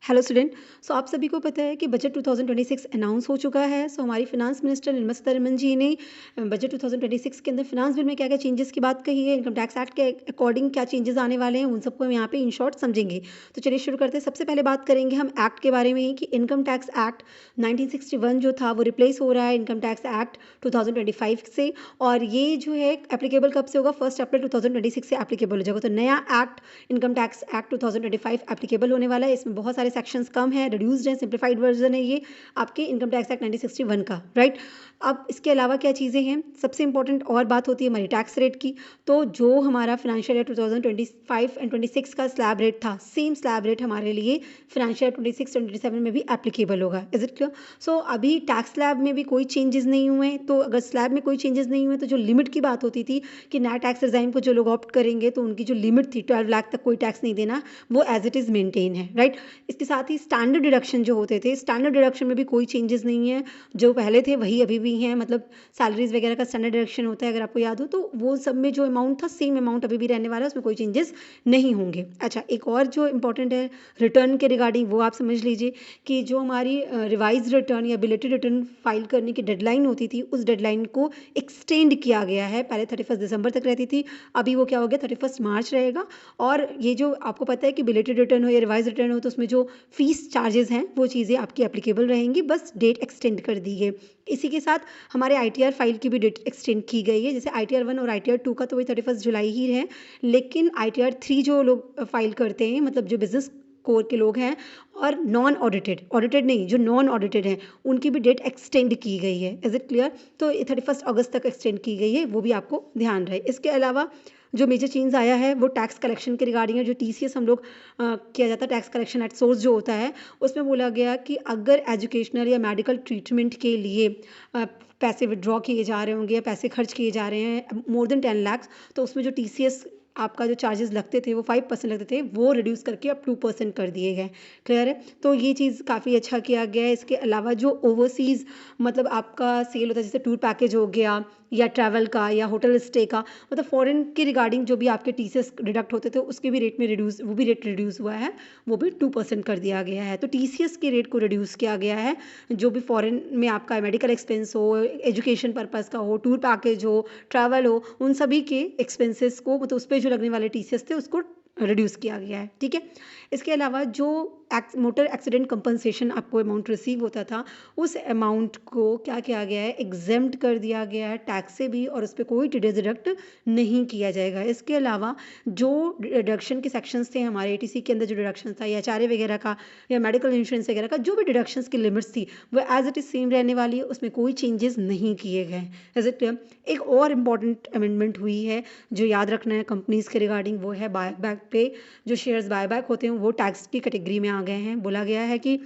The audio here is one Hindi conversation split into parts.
Hello student. सो आप सभी को पता है कि बजट 2026 अनाउंस हो चुका है। हमारी फिनांस मिनिस्टर निर्मला सीतारमण जी ने बजट 2026 के अंदर फिनांस बिल में क्या क्या चेंजेस की बात कही है, इनकम टैक्स एक्ट के अकॉर्डिंग क्या चेंजेस आने वाले हैं, उन सबको हम यहाँ पे इन शॉर्ट समझेंगे। तो चलिए शुरू करते हैं। सबसे पहले बात करेंगे हम एक्ट के बारे में कि इनकम टैक्स एक्ट 1961 जो था वो रिप्लेस हो रहा है इनकम टैक्स एक्ट 2025 से। और ये जो है एप्लीकेबल कब से होगा? 1 अप्रैल 2026 से एप्लीकेबल हो जाएगा। तो नया act income tax act 2025 applicable होने वाला है। इसमें बहुत सारे सेक्शंस कम है, रिड्यूस्ड है, सिंप्लीफाइड वर्जन है ये आपके इनकम टैक्स एक्ट 1961 का, राइट। अब इसके अलावा क्या चीज़ें हैं? सबसे इंपॉर्टेंट और बात होती है हमारी टैक्स रेट की। तो जो हमारा फाइनेंशियल ईयर 2025 एंड 26 का स्लैब रेट था, सेम स्लैब रेट हमारे लिए फाइनेंशियल ईयर 26-27 में भी एप्लीकेबल होगा। Is it clear? सो अभी टैक्स स्लैब में भी कोई चेंजेस नहीं हुए। तो अगर स्लैब में कोई चेंजेस नहीं हुए तो जो लिमिट की बात होती थी कि नया टैक्स रिजाइम को जो लोग ऑप्ट करेंगे तो उनकी जो लिमिट थी 12 लाख तक कोई टैक्स नहीं देना, वो एज इट इज़ मेंटेन है, राइट। इसके साथ ही स्टैंडर्ड डिडक्शन जो होते थे, स्टैंडर्ड डिडक्शन में भी कोई चेंजेस नहीं है। जो पहले थे वही अभी भी हैं। मतलब सैलरीज वगैरह का स्टैंडर्ड डिडक्शन होता है, अगर आपको याद हो तो वो सब में जो अमाउंट था सेम अमाउंट अभी भी रहने वाला है, उसमें कोई चेंजेस नहीं होंगे। अच्छा, एक और जो इंपॉर्टेंट है रिटर्न के रिगार्डिंग, वो आप समझ लीजिए कि जो हमारी रिवाइज रिटर्न या बिलेटेड रिटर्न फाइल करने की डेडलाइन होती थी, उस डेडलाइन को एक्सटेंड किया गया है। पहले 31 दिसंबर तक रहती थी, अभी वो क्या हो गया 31 मार्च रहेगा। और ये जो आपको पता है कि बिलेटेड रिटर्न हो या रिवाइज रिटर्न हो तो उसमें जो फीस चार्जेस हैं वो चीज़ें आपकी एप्लीकेबल रहेंगी, बस डेट एक्सटेंड कर दी है। इसी के साथ हमारे आईटीआर फाइल की भी डेट एक्सटेंड की गई है। जैसे आईटीआर 1 और आईटीआर 2 का तो वही 31 जुलाई ही है, लेकिन आईटीआर 3 जो लोग फाइल करते हैं, मतलब जो बिजनेस कोर के लोग हैं और नॉन ऑडिटेड, ऑडिटेड नहीं, जो नॉन ऑडिटेड हैं, उनकी भी डेट एक्सटेंड की गई है। Is it clear? तो 31 अगस्त तक एक्सटेंड की गई है, वो भी आपको ध्यान रहे। इसके अलावा जो मेजर चेंज आया है वो टैक्स कलेक्शन के रिगार्डिंग है। जो टीसीएस हम लोग किया जाता है, टैक्स कलेक्शन एट सोर्स जो होता है, उसमें बोला गया कि अगर एजुकेशनल या मेडिकल ट्रीटमेंट के लिए पैसे विड्रॉ किए जा रहे होंगे या पैसे खर्च किए जा रहे हैं मोर देन 10 लाख, तो उसमें जो टीसीएस आपका जो चार्जेस लगते थे वो 5% लगते थे, वो रिड्यूस करके अब 2% कर दिए गए। क्लियर है? तो ये चीज़ काफ़ी अच्छा किया गया है। इसके अलावा जो ओवरसीज़ मतलब आपका सेल होता है, जैसे टूर पैकेज हो गया या ट्रैवल का या होटल स्टे का, मतलब फॉरेन के रिगार्डिंग जो भी आपके टीसीएस डिडक्ट होते थे उसके भी रेट में रिड्यूस, वो भी रेट रिड्यूस हुआ है, वो भी 2% कर दिया गया है। तो टीसीएस के रेट को रिड्यूस किया गया है। जो भी फॉरेन में आपका मेडिकल एक्सपेंस हो, एजुकेशन पर्पज़ का हो, टूर पैकेज हो, ट्रैवल हो, उन सभी के एक्सपेंसेस को, मतलब उस पर जो लगने वाले टीसीएस थे उसको रिड्यूस किया गया है। ठीक है। इसके अलावा जो मोटर एक्सीडेंट कंपनसेशन आपको अमाउंट रिसीव होता था, उस अमाउंट को क्या किया गया है, एग्जेम्प्ट कर दिया गया है टैक्स से भी, और उस पर कोई डिडक्ट नहीं किया जाएगा। इसके अलावा जो डिडक्शन के सेक्शंस थे हमारे एटीसी के अंदर, जो डिडक्शन था या एचआरए वगैरह का या मेडिकल इंश्योरेंस वगैरह का, जो भी डिडक्शंस की लिमिट्स थी वो एज इट इज सेम रहने वाली है, उसमें कोई चेंजेस नहीं किए गए। एज इट एक और इम्पॉर्टेंट अमेंडमेंट हुई है जो याद रखना है कंपनीज के रिगार्डिंग, वो है बायबैक पे। जो शेयर्स बायबैक होते हैं वो टैक्स की कैटेगरी में आ गए हैं। बोला गया है कि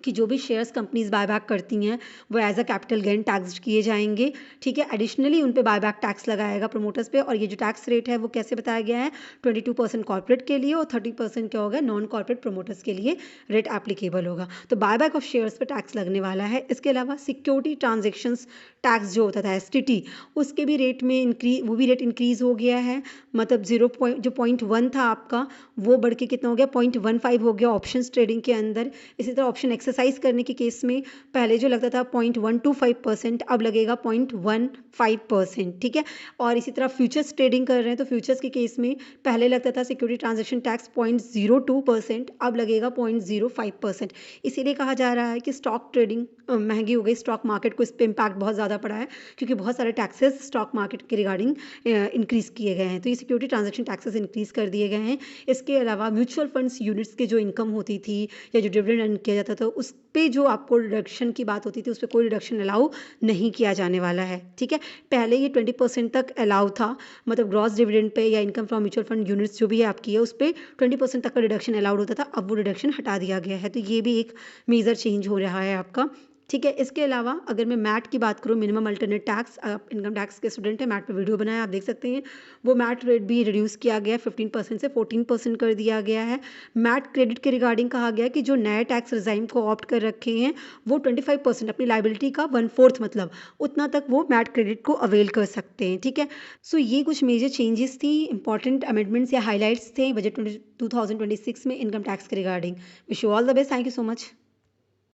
जो भी शेयर्स कंपनीज बायबैक करती हैं वो as a capital gain tax किए जाएंगे। ठीक है। एडिशनली उन पे बायबैक टैक्स लगाएगा प्रमोटर्स पे, और ये जो टैक्स रेट है वो कैसे बताया गया है, 22% कॉर्पोरेट के लिए और 30% क्या होगा, नॉन कॉर्पोरेट प्रमोटर्स के लिए रेट एप्लीकेबल होगा। तो बायबैक ऑफ शेयर्स पे टैक्स लगने वाला है। इसके अलावा सिक्योरिटी ट्रांजेक्शंस टैक्स जो होता था एसटीटी, उसके भी रेट में वो भी रेट इंक्रीज़ हो गया है। मतलब 0.1 था आपका, वो बढ़ के कितना हो गया, 0.15 हो गया ऑप्शंस ट्रेडिंग के अंदर। इसी तरह ऑप्शन एक्सरसाइज करने के केस में पहले जो लगता था 0.125%, अब लगेगा 0.15%। ठीक है। और इसी तरह फ्यूचर्स ट्रेडिंग कर रहे हैं तो फ्यूचर्स के केस में पहले लगता था सिक्योरिटी ट्रांजेक्शन टैक्स 0.02%, अब लगेगा 0.05%। इसीलिए कहा जा रहा है कि स्टॉक ट्रेडिंग महंगी हो गई, स्टॉक मार्केट को इस पर इम्पैक्ट बहुत ज़्यादा पड़ा है, क्योंकि बहुत सारे टैक्सेस स्टॉक मार्केट के रिगार्डिंग इंक्रीज़ किए गए हैं। तो ये सिक्योरिटी ट्रांजेक्शन टैक्सेस इंक्रीज़ कर दिए गए हैं। इसके अलावा म्यूचुअल फंड्स यूनिट्स की जो इनकम होती थी या जो डिविडेंड अर्न किया जाता था, उस पे जो आपको रिडक्शन की बात होती थी, उस पर कोई रिडक्शन अलाउ नहीं किया जाने वाला है। ठीक है। पहले ये 20% तक अलाउ था, मतलब ग्रॉस डिविडेंड पे या income from mutual fund units जो भी है आपकी है, उस पर 20% तक का रिडक्शन अलाउड होता था, अब वो रिडक्शन हटा दिया गया है। तो ये भी एक मेजर चेंज हो रहा है आपका ठीक है। इसके अलावा अगर मैं मैट की बात करूँ, मिनिमम अल्टरनेट टैक्स, आप इनकम टैक्स के स्टूडेंट हैं, मैट पे वीडियो बनाया, आप देख सकते हैं। वो मैट रेट भी रिड्यूस किया गया है, 15% से 14% कर दिया गया है। मैट क्रेडिट के रिगार्डिंग कहा गया है कि जो नए टैक्स रिजाइम को ऑप्ट कर रखे हैं, वो 25% अपनी लाइबिलिटी का 1/4 मतलब उतना तक वो मैट क्रेडिट को अवेल कर सकते हैं। ठीक है। सो ये कुछ मेजर चेंजेस थी, इंपॉर्टेंट अमेंडमेंट्स या हाईलाइट्स थे बजट 2026 में इनकम टैक्स के regarding. Wish you all the best. Thank you so much.